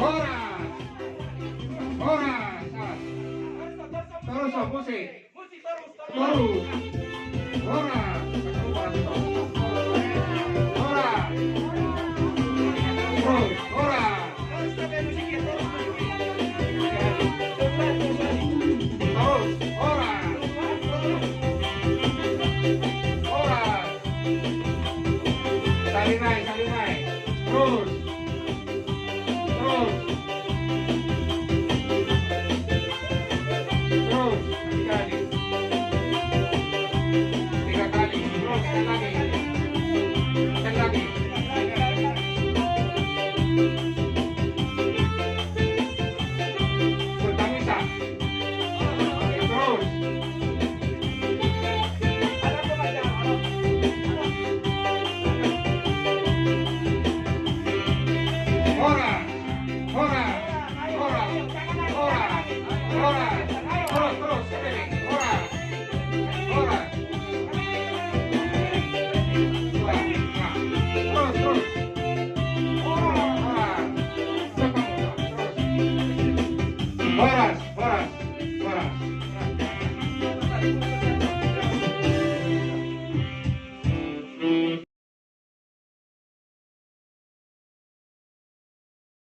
Oras. Oras. Terus musik. Terus. Oras. Oras. Terus. Oras. Saling naik. Terus. Tiga kali. Terus, sekali lagi. Bertamisa. Terus. Horas.